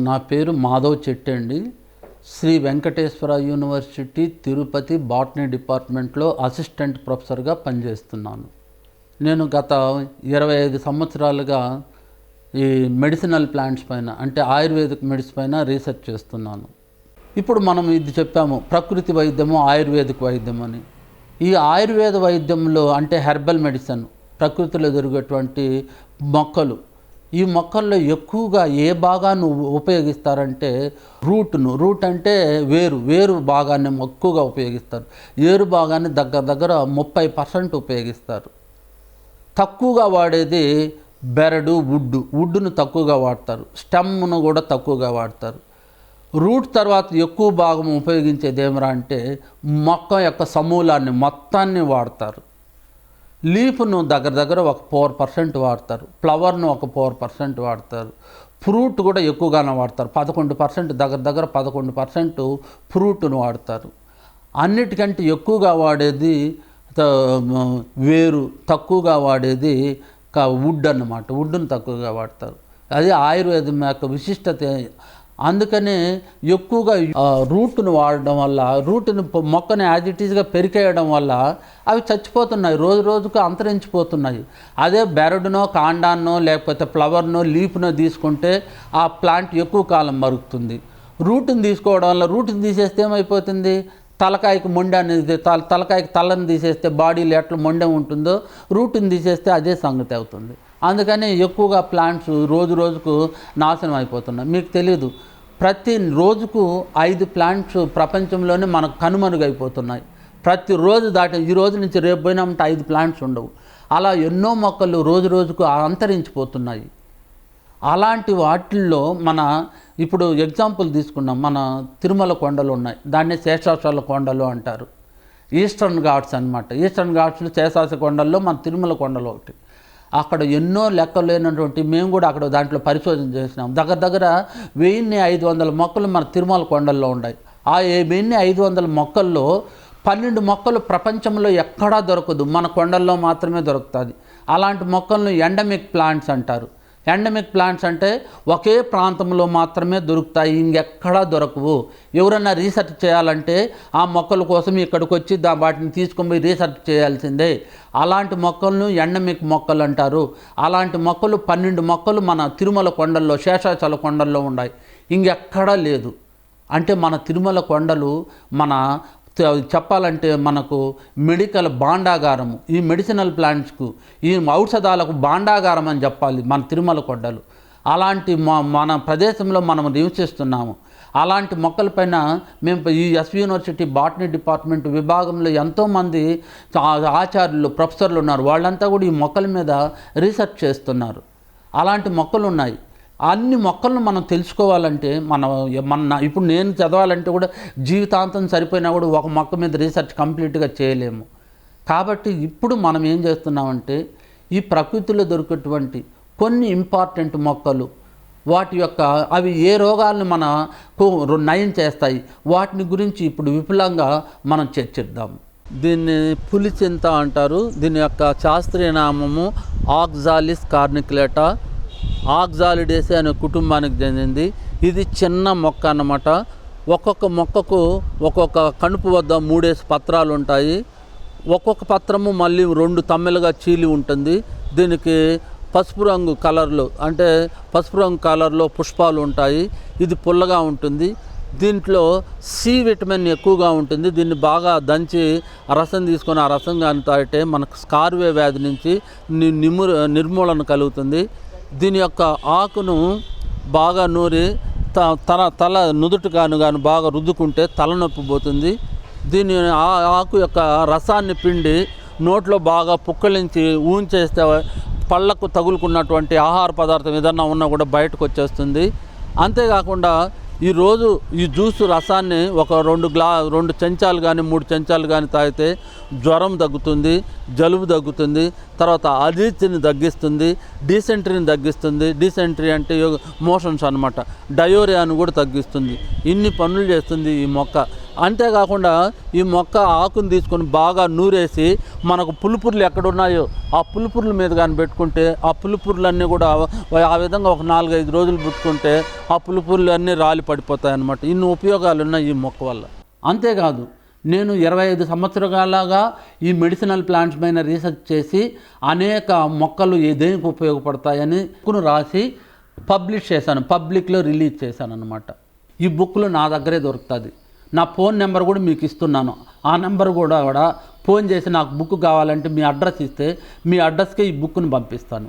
నా పేరు మాధవ్ చెట్టి అండి. శ్రీ వెంకటేశ్వర యూనివర్సిటీ తిరుపతి బాటనీ డిపార్ట్మెంట్లో అసిస్టెంట్ ప్రొఫెసర్గా పనిచేస్తున్నాను. నేను గత 25 సంవత్సరాలుగా ఈ మెడిసినల్ ప్లాంట్స్ పైన అంటే ఆయుర్వేదిక్ మెడిసిన్ పైన రీసెర్చ్ చేస్తున్నాను. ఇప్పుడు మనం ఇది చెప్పాము, ప్రకృతి వైద్యము ఆయుర్వేదిక్ వైద్యం అని. ఈ ఆయుర్వేద వైద్యంలో అంటే హెర్బల్ మెడిసిన్, ప్రకృతిలో దొరికేటువంటి మొక్కలు, ఈ మొక్కల్లో ఎక్కువగా ఏ భాగాన్ని ఉపయోగిస్తారంటే రూట్ అంటే వేరు భాగాన్ని ఎక్కువగా ఉపయోగిస్తారు. ఏరు భాగాన్ని దగ్గర 30% ఉపయోగిస్తారు. తక్కువగా వాడేది బెరడు, వుడ్డును తక్కువగా వాడతారు. స్టెమ్ను కూడా తక్కువగా వాడతారు. రూట్ తర్వాత ఎక్కువ భాగం ఉపయోగించేది ఏమరా అంటే మొక్క యొక్క సమూలాన్ని మొత్తాన్ని వాడతారు. లీఫ్ను దగ్గర ఒక 4% వాడతారు. ఫ్లవర్ను ఒక 4% వాడతారు. ఫ్రూట్ కూడా ఎక్కువగానే వాడతారు. 11% దగ్గర 11% ఫ్రూట్ను వాడతారు. అన్నిటికంటే ఎక్కువగా వాడేది వేరు, తక్కువగా వాడేది వుడ్ అన్నమాట. వుడ్ను తక్కువగా వాడతారు. అది ఆయుర్వేదం యొక్క విశిష్టత. అందుకనే ఎక్కువగా రూట్ను వాడడం వల్ల, రూట్ను మొక్కని యాజ్ ఇట్ ఈజ్గా పెరికేయడం వల్ల అవి చచ్చిపోతున్నాయి, రోజుకు అంతరించిపోతున్నాయి. అదే బెరడునో కాండాన్నో లేకపోతే ఫ్లవర్నో లీఫ్నో తీసుకుంటే ఆ ప్లాంట్ ఎక్కువ కాలం మరుగుతుంది. రూట్ని తీసుకోవడం వల్ల, రూట్ని తీసేస్తే ఏమైపోతుంది, తలకాయకి మొండె అనేది, తలకాయకి తలని తీసేస్తే బాడీలో ఎట్లా మొండె ఉంటుందో రూట్ని తీసేస్తే అదే సంగతి అవుతుంది. అందుకని ఎక్కువగా ప్లాంట్స్ రోజుకు నాశనం అయిపోతున్నాయి. మీకు తెలీదు, ప్రతి రోజుకు 5 ప్లాంట్స్ ప్రపంచంలోనే మనకు కనుమరుగైపోతున్నాయి. ప్రతిరోజు ఈ రోజు నుంచి రేపు పోయినామంటే 5 ప్లాంట్స్ ఉండవు. అలా ఎన్నో మొక్కలు రోజుకు అంతరించిపోతున్నాయి. అలాంటి వాటిల్లో ఇప్పుడు ఎగ్జాంపుల్ తీసుకున్నాం, మన తిరుమల కొండలు ఉన్నాయి, దాన్ని శేషాచల కొండలు అంటారు. ఈస్టర్న్ ఘాట్స్ అనమాట. ఈస్టర్న్ ఘాట్స్లో శేషాచల కొండల్లో మన తిరుమల కొండలు ఒకటి. అక్కడ ఎన్నో లెక్కలేనటువంటి, మేము కూడా అక్కడ దాంట్లో పరిశోధన చేసినాం. దగ్గర 1500 మొక్కలు మన తిరుమల కొండల్లో ఉన్నాయి. ఆ 1500 మొక్కల్లో 12 మొక్కలు ప్రపంచంలో ఎక్కడా దొరకదు, మన కొండల్లో మాత్రమే దొరుకుతుంది. అలాంటి మొక్కలను ఎండమిక్ ప్లాంట్స్ అంటారు. ఎండమిక్ ప్లాంట్స్ అంటే ఒకే ప్రాంతంలో మాత్రమే దొరుకుతాయి, ఇంకెక్కడా దొరకవు. ఎవరన్నా రీసెర్చ్ చేయాలంటే ఆ మొక్కల కోసం ఇక్కడికి వచ్చి వాటిని తీసుకొని పోయి రీసెర్చ్ చేయాల్సిందే. అలాంటి మొక్కలను ఎండమిక్ మొక్కలు అంటారు. అలాంటి మొక్కలు 12 మొక్కలు మన తిరుమల కొండల్లో, శేషాచల కొండల్లో ఉన్నాయి, ఇంకెక్కడా లేదు. అంటే మన తిరుమల కొండలు చెప్పాలంటే మనకు మెడికల్ భాండాగారము. ఈ మెడిసినల్ ప్లాంట్స్కు, ఈ ఔషధాలకు భాండాగారం అని చెప్పాలి మన తిరుమల కొండలు. అలాంటి మన ప్రదేశంలో మనం నివసిస్తున్నాము. అలాంటి మొక్కలపైన మేము ఈ ఎస్వి యూనివర్సిటీ బాటనీ డిపార్ట్మెంట్ విభాగంలో ఎంతోమంది ఆచార్యులు, ప్రొఫెసర్లు ఉన్నారు. వాళ్ళంతా కూడా ఈ మొక్కల మీద రీసెర్చ్ చేస్తున్నారు. అలాంటి మొక్కలు ఉన్నాయి. అన్ని మొక్కలను మనం తెలుసుకోవాలంటే ఇప్పుడు నేను చదవాలంటే కూడా జీవితాంతం సరిపోయినా కూడా ఒక మొక్క మీద రీసెర్చ్ కంప్లీట్గా చేయలేము. కాబట్టి ఇప్పుడు మనం ఏం చేస్తున్నామంటే ఈ ప్రకృతిలో దొరికేటువంటి కొన్ని ఇంపార్టెంట్ మొక్కలు, వాటి యొక్క అవి ఏ రోగాలను మనకు నయం చేస్తాయి, వాటిని గురించి ఇప్పుడు విపులంగా మనం చర్చిద్దాము. దీన్ని పులిచింత అంటారు. దీని యొక్క శాస్త్రీయ నామము ఆక్సాలిస్ కార్నికులేటా. ఆక్సాలిడేసి అనే కుటుంబానికి చెందింది. ఇది చిన్న మొక్క అన్నమాట. ఒక్కొక్క మొక్కకు ఒక్కొక్క కణుపు వద్ద 3 పత్రాలు ఉంటాయి. ఒక్కొక్క పత్రము మళ్ళీ 2 తమ్మెలుగా చీలి ఉంటుంది. దీనికి పసుపు రంగు కలర్లో పుష్పాలు ఉంటాయి. ఇది పుల్లగా ఉంటుంది. దీంట్లో సి విటమిన్ ఎక్కువగా ఉంటుంది. దీన్ని బాగా దంచి రసం తీసుకొని ఆ రసం కానీ తాగితే మనకు స్కార్వే వ్యాధి నుంచి నిర్మూలన కలుగుతుంది. దీని యొక్క ఆకును బాగా నూరి తల నుదుటి కాను బాగా రుద్దుకుంటే తలనొప్పి పోతుంది. దీని ఆకు యొక్క రసాన్ని పిండి నోట్లో బాగా పుక్కలించి ఊంచేస్తే పళ్ళకు తగులుకున్నటువంటి ఆహార పదార్థం ఏదన్నా ఉన్నా కూడా బయటకు వచ్చేస్తుంది. అంతేకాకుండా ఈరోజు ఈ జ్యూసు రసాన్ని ఒక 2 చెంచాలు కానీ 3 చెంచాలు కానీ తాగితే జ్వరం తగ్గుతుంది, జలుబు తగ్గుతుంది, తర్వాత అజీర్తిని తగ్గిస్తుంది, డీసెంట్రీని తగ్గిస్తుంది. డీసెంట్రీ అంటే మోషన్స్ అనమాట. డయోరియాను కూడా తగ్గిస్తుంది. ఇన్ని పనులు చేస్తుంది ఈ మొక్క. అంతేకాకుండా ఈ మొక్క ఆకుని తీసుకొని బాగా నూరేసి మనకు పులుపుర్లు ఎక్కడున్నాయో ఆ పులుపుర్ల మీద కానీ పెట్టుకుంటే ఆ పులుపుర్లన్నీ కూడా ఆ విధంగా ఒక 4-5 రోజులు పెట్టుకుంటే ఆ పులుపుర్లు అన్నీ రాలి పడిపోతాయి అన్నమాట. ఇన్ని ఉపయోగాలు ఉన్నాయి ఈ మొక్క వల్ల. అంతేకాదు నేను 25 సంవత్సరాలుగా ఈ మెడిసినల్ ప్లాంట్స్ పైన రీసెర్చ్ చేసి అనేక మొక్కలు దేనికి ఉపయోగపడతాయని బుక్ను రాసి పబ్లిష్ చేశాను, పబ్లిక్లో రిలీజ్ చేశాను అన్నమాట. ఈ బుక్లు నా దగ్గరే దొరుకుతుంది. నా ఫోన్ నెంబర్ కూడా మీకు ఇస్తున్నాను. ఆ నెంబర్ కూడా ఫోన్ చేసి నాకు బుక్ కావాలంటే మీ అడ్రస్ ఇస్తే మీ అడ్రస్కే ఈ బుక్ని పంపిస్తాను.